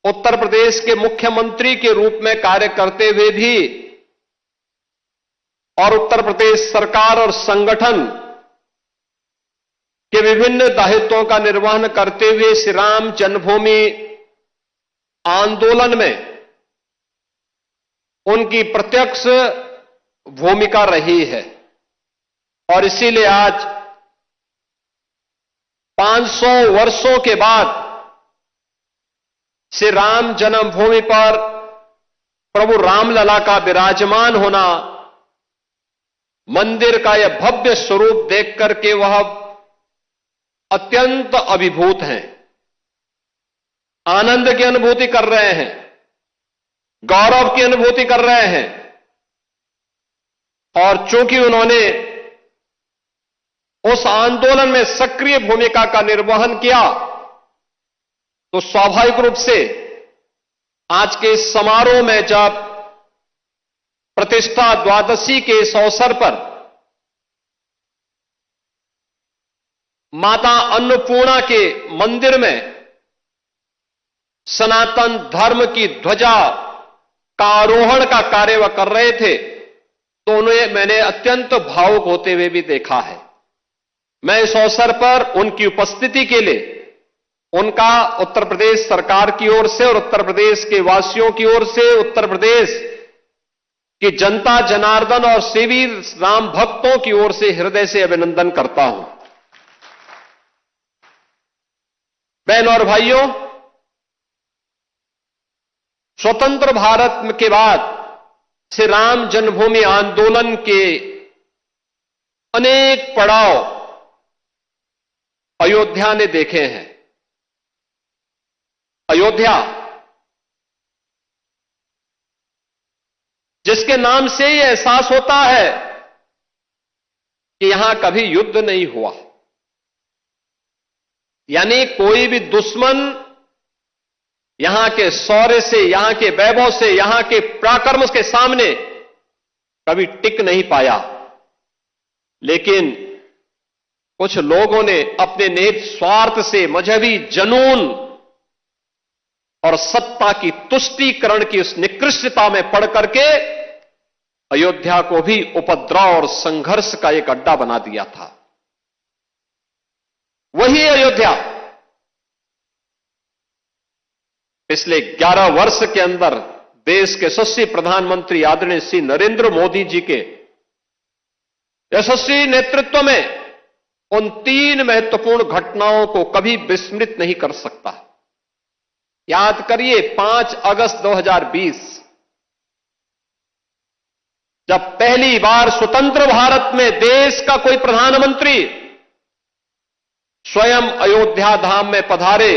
उत्तर प्रदेश के मुख्यमंत्री के रूप में कार्य करते हुए भी और उत्तर प्रदेश सरकार और संगठन के विभिन्न दायित्वों का निर्वहन करते हुए श्री राम जन्मभूमि आंदोलन में उनकी प्रत्यक्ष भूमिका रही है और इसीलिए आज 500 वर्षों के बाद श्री राम जन्मभूमि पर प्रभु रामलला का विराजमान होना, मंदिर का यह भव्य स्वरूप देख करके वह अत्यंत अभिभूत हैं, आनंद की अनुभूति कर रहे हैं, गौरव की अनुभूति कर रहे हैं। और चूंकि उन्होंने उस आंदोलन में सक्रिय भूमिका का निर्वहन किया, तो स्वाभाविक रूप से आज के इस समारोह में जब प्रतिष्ठा द्वादशी के इस अवसर पर माता अन्नपूर्णा के मंदिर में सनातन धर्म की ध्वजा का आरोहण का कार्य वह कर रहे थे, तो उन्हें मैंने अत्यंत भावुक होते हुए भी देखा है। मैं इस अवसर पर उनकी उपस्थिति के लिए उनका उत्तर प्रदेश सरकार की ओर से और उत्तर प्रदेश के वासियों की ओर से, उत्तर प्रदेश की जनता जनार्दन और सेवी राम भक्तों की ओर से हृदय से अभिनंदन करता हूं। बहन और भाइयों, स्वतंत्र भारत के बाद श्री राम जन्मभूमि आंदोलन के अनेक पड़ाव अयोध्या ने देखे हैं। अयोध्या जिसके नाम से यह एहसास होता है कि यहां कभी युद्ध नहीं हुआ, यानी कोई भी दुश्मन यहां के शौर्य से, यहां के वैभव से, यहां के पराक्रम के सामने कभी टिक नहीं पाया। लेकिन कुछ लोगों ने अपने निहित स्वार्थ से, मजहबी जनून और सत्ता की तुष्टीकरण की उस निकृष्टता में पड़ करके अयोध्या को भी उपद्रव और संघर्ष का एक अड्डा बना दिया था। वही अयोध्या पिछले 11 वर्ष के अंदर देश के यशस्वी प्रधानमंत्री आदरणीय श्री नरेंद्र मोदी जी के यशस्वी नेतृत्व में उन 3 महत्वपूर्ण घटनाओं को कभी विस्मृत नहीं कर सकता। याद करिए, 5 अगस्त 2020 जब पहली बार स्वतंत्र भारत में देश का कोई प्रधानमंत्री स्वयं अयोध्या धाम में पधारे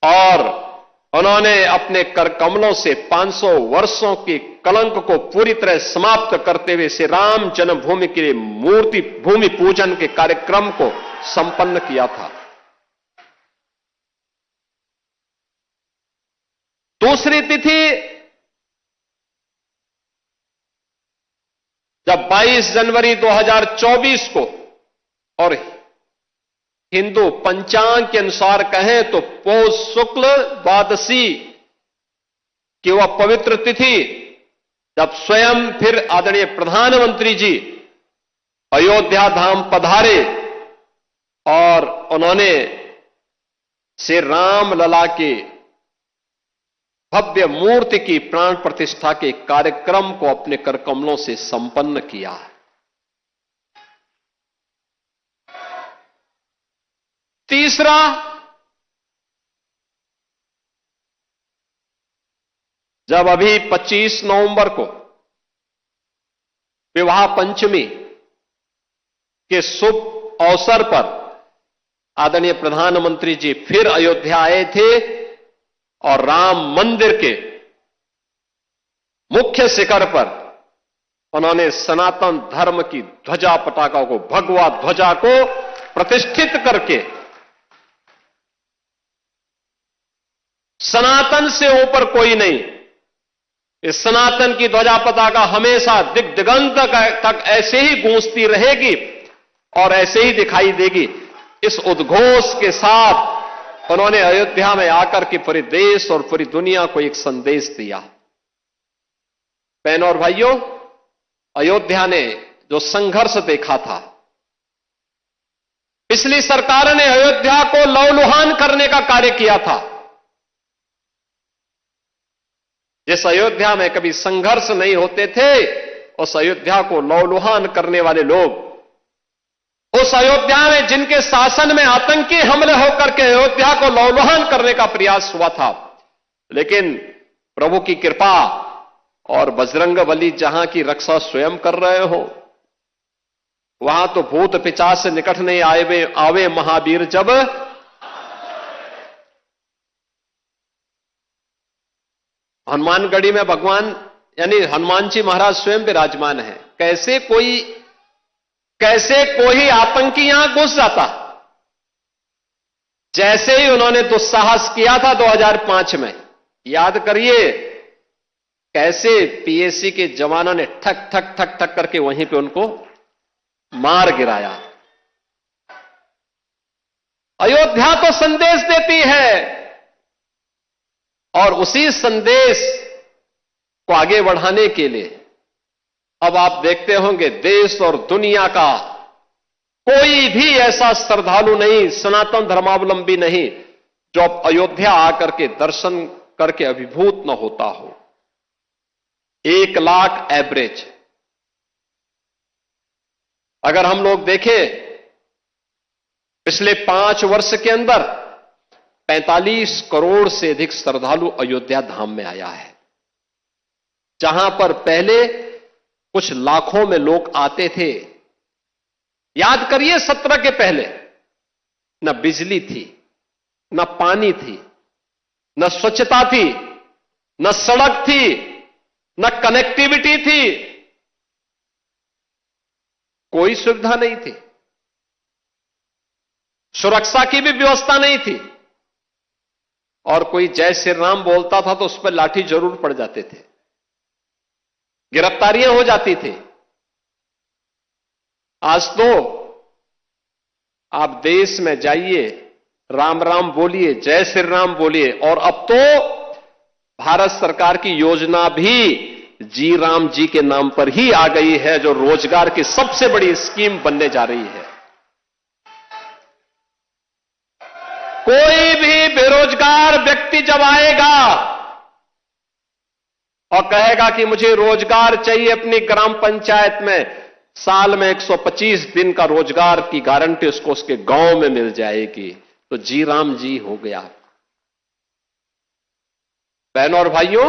और उन्होंने अपने कर कमलों से 500 वर्षों के कलंक को पूरी तरह समाप्त करते हुए श्री राम जन्मभूमि के मूर्ति भूमि पूजन के कार्यक्रम को संपन्न किया था। दूसरी तिथि जब 22 जनवरी 2024 को, और हिंदू पंचांग के अनुसार कहें तो पौष शुक्ल द्वादशी की वह पवित्र तिथि, जब स्वयं फिर आदरणीय प्रधानमंत्री जी अयोध्या धाम पधारे और उन्होंने श्री राम लला के भव्य मूर्ति की प्राण प्रतिष्ठा के कार्यक्रम को अपने करकमलों से संपन्न किया। तीसरा, जब अभी 25 नवंबर को विवाह पंचमी के शुभ अवसर पर आदरणीय प्रधानमंत्री जी फिर अयोध्या आए थे और राम मंदिर के मुख्य शिखर पर उन्होंने सनातन धर्म की ध्वजा पताका को, भगवा ध्वजा को प्रतिष्ठित करके सनातन से ऊपर कोई नहीं, इस सनातन की ध्वजा पताका हमेशा दिग दिगंत तक ऐसे ही गूंजती रहेगी और ऐसे ही दिखाई देगी। इस उद्घोष के साथ उन्होंने अयोध्या में आकर के पूरे देश और पूरी दुनिया को एक संदेश दिया। बहनों और भाइयों, अयोध्या ने जो संघर्ष देखा था, पिछली सरकार ने अयोध्या को लहूलुहान करने का कार्य किया था। जिस अयोध्या में कभी संघर्ष नहीं होते थे, उस अयोध्या को लहूलुहान करने वाले लोग, उस अयोध्या में जिनके शासन में आतंकी हमले होकर के अयोध्या को लहूलुहान करने का प्रयास हुआ था, लेकिन प्रभु की कृपा और बजरंगबली जहां की रक्षा स्वयं कर रहे हो, वहां तो भूत पिशाच से निकट नहीं आवे महावीर जब। हनुमानगढ़ी में भगवान यानी हनुमान जी महाराज स्वयं विराजमान है। कैसे कोई आतंकी यहां घुस जाता, जैसे ही उन्होंने दुस्साहस किया था 2005 में, याद करिए कैसे पीएसी के जवानों ने ठक ठक ठक ठक करके वहीं पे उनको मार गिराया। अयोध्या तो संदेश देती है, और उसी संदेश को आगे बढ़ाने के लिए अब आप देखते होंगे देश और दुनिया का कोई भी ऐसा श्रद्धालु नहीं, सनातन धर्मावलंबी नहीं, जो अब अयोध्या आकर के दर्शन करके अभिभूत न होता हो। 1 लाख एवरेज अगर हम लोग देखें, पिछले 5 वर्ष के अंदर 45 करोड़ से अधिक श्रद्धालु अयोध्या धाम में आया है। जहां पर पहले कुछ लाखों में लोग आते थे। याद करिए 17 के पहले न बिजली थी, न पानी थी, न स्वच्छता थी, न सड़क थी, न कनेक्टिविटी थी, कोई सुविधा नहीं थी, सुरक्षा की भी व्यवस्था नहीं थी, और कोई जय श्री राम बोलता था तो उस पर लाठी जरूर पड़ जाते थे, गिरफ्तारियां हो जाती थी। आज तो आप देश में जाइए, राम राम बोलिए, जय श्री राम बोलिए, और अब तो भारत सरकार की योजना भी जी राम जी के नाम पर ही आ गई है, जो रोजगार की सबसे बड़ी स्कीम बनने जा रही है। कोई भी बेरोजगार व्यक्ति जब आएगा और कहेगा कि मुझे रोजगार चाहिए अपनी ग्राम पंचायत में, साल में 125 दिन का रोजगार की गारंटी उसको उसके गांव में मिल जाएगी, तो जी राम जी हो गया। बहनों और भाइयों,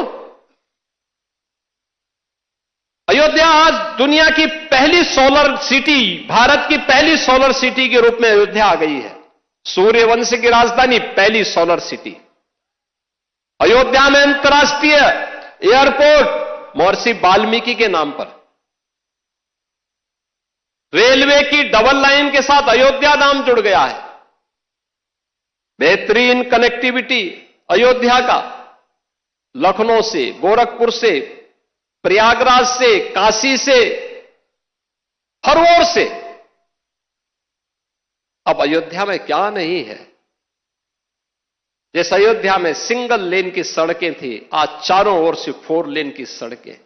अयोध्या आज दुनिया की पहली सोलर सिटी, भारत की पहली सोलर सिटी के रूप में अयोध्या आ गई है। सूर्यवंश की राजधानी, पहली सोलर सिटी। अयोध्या में अंतर्राष्ट्रीय एयरपोर्ट महर्षि वाल्मीकि के नाम पर। रेलवे की डबल लाइन के साथ अयोध्या धाम जुड़ गया है। बेहतरीन कनेक्टिविटी अयोध्या का, लखनऊ से, गोरखपुर से, प्रयागराज से, काशी से, हर ओर से। अब अयोध्या में क्या नहीं है। जिस अयोध्या में सिंगल लेन की सड़कें थी, आज चारों ओर से 4 लेन की सड़कें।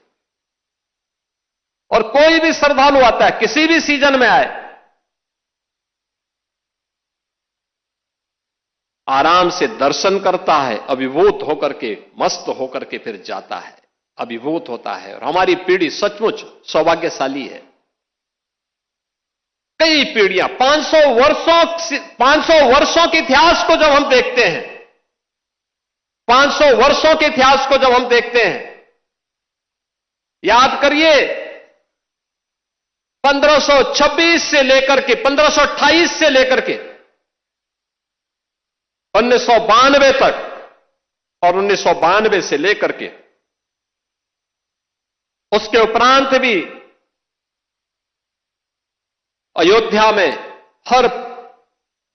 और कोई भी श्रद्धालु आता है, किसी भी सीजन में आए, आराम से दर्शन करता है, अभिभूत होकर के, मस्त होकर के फिर जाता है, अभिभूत होता है। और हमारी पीढ़ी सचमुच सौभाग्यशाली है। कई पीढ़ियां, 500 वर्षों के इतिहास को जब हम देखते हैं, 500 वर्षों के इतिहास को जब हम देखते हैं, याद करिए 1526 से लेकर के 1528 से लेकर के 1992 तक, और 1992 से लेकर के उसके उपरांत भी अयोध्या में हर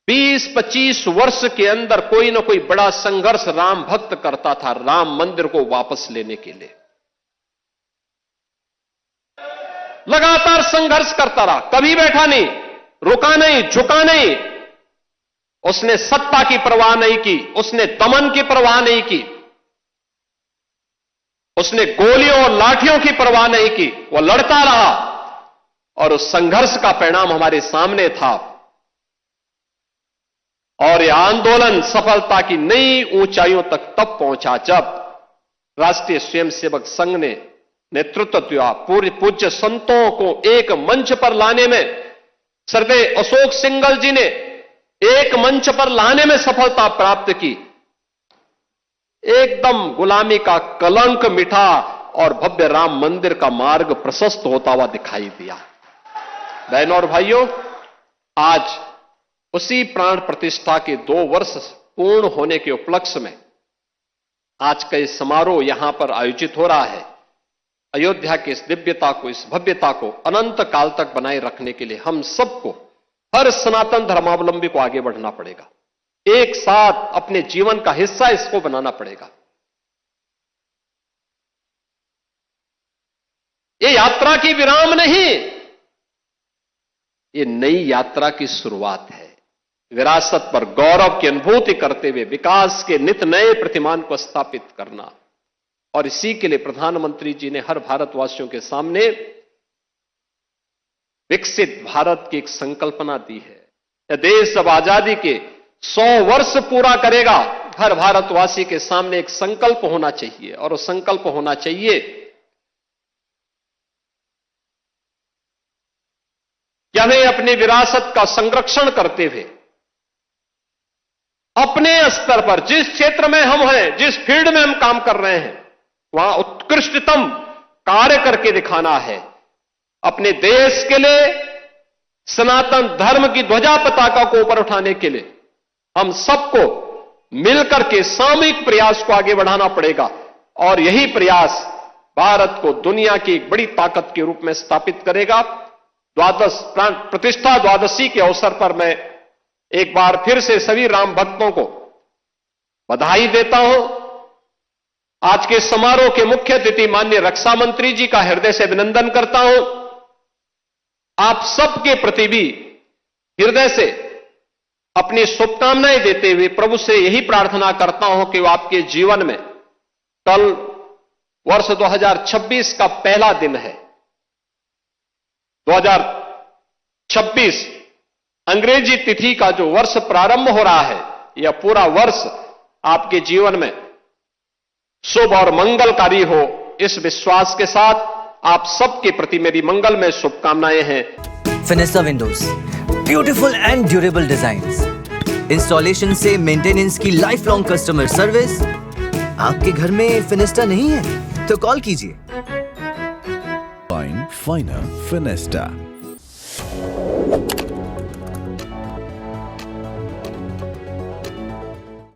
20-25 वर्ष के अंदर कोई ना कोई बड़ा संघर्ष राम भक्त करता था, राम मंदिर को वापस लेने के लिए लगातार संघर्ष करता रहा, कभी बैठा नहीं, रुका नहीं, झुका नहीं। उसने सत्ता की परवाह नहीं की, उसने दमन की परवाह नहीं की, उसने गोलियों और लाठियों की परवाह नहीं की। वह लड़ता रहा और उस संघर्ष का परिणाम हमारे सामने था। और यह आंदोलन सफलता की नई ऊंचाइयों तक तब पहुंचा जब राष्ट्रीय स्वयंसेवक संघ ने नेतृत्व दिया। पूर्व पूज्य संतों को एक मंच पर लाने में, स्वर्गीय अशोक सिंघल जी ने एक मंच पर लाने में सफलता प्राप्त की। एकदम गुलामी का कलंक मिटा और भव्य राम मंदिर का मार्ग प्रशस्त होता हुआ दिखाई दिया। बहनों और भाइयों, आज उसी प्राण प्रतिष्ठा के 2 वर्ष पूर्ण होने के उपलक्ष्य में आज का यह समारोह यहां पर आयोजित हो रहा है। अयोध्या की इस दिव्यता को, इस भव्यता को अनंत काल तक बनाए रखने के लिए हम सबको, हर सनातन धर्मावलंबी को आगे बढ़ना पड़ेगा। एक साथ अपने जीवन का हिस्सा इसको बनाना पड़ेगा। ये यात्रा की विराम नहीं, ये नई यात्रा की शुरुआत है। विरासत पर गौरव की अनुभूति करते हुए विकास के नित नए प्रतिमान को स्थापित करना, और इसी के लिए प्रधानमंत्री जी ने हर भारतवासियों के सामने विकसित भारत की एक संकल्पना दी है। यह देश जब आजादी के 100 वर्ष पूरा करेगा, हर भारतवासी के सामने एक संकल्प होना चाहिए, और वो संकल्प होना चाहिए कि हमें अपनी विरासत का संरक्षण करते हुए अपने स्तर पर, जिस क्षेत्र में हम हैं, जिस फील्ड में हम काम कर रहे हैं, वहां उत्कृष्टतम कार्य करके दिखाना है। अपने देश के लिए, सनातन धर्म की ध्वजा पताका को ऊपर उठाने के लिए हम सबको मिलकर के सामूहिक प्रयास को आगे बढ़ाना पड़ेगा, और यही प्रयास भारत को दुनिया की एक बड़ी ताकत के रूप में स्थापित करेगा। प्राण प्रतिष्ठा द्वादशी के अवसर पर मैं एक बार फिर से सभी राम भक्तों को बधाई देता हूं। आज के समारोह के मुख्य अतिथि माननीय रक्षा मंत्री जी का हृदय से अभिनंदन करता हूं। आप सबके प्रति भी हृदय से अपनी शुभकामनाएं देते हुए प्रभु से यही प्रार्थना करता हूं कि वो आपके जीवन में, कल वर्ष 2026 का पहला दिन है। 2026 अंग्रेजी तिथि का जो वर्ष प्रारंभ हो रहा है, यह पूरा वर्ष आपके जीवन में शुभ और मंगलकारी हो, इस विश्वास के साथ आप सबके प्रति मेरी मंगलमय शुभकामनाएं हैं। Fenesta windows, beautiful and durable designs, installation से मेंटेनेंस की लाइफ लॉन्ग कस्टमर सर्विस। आपके घर में फिनिस्टा नहीं है तो कॉल कीजिए। फाइनर फिनिस्टा।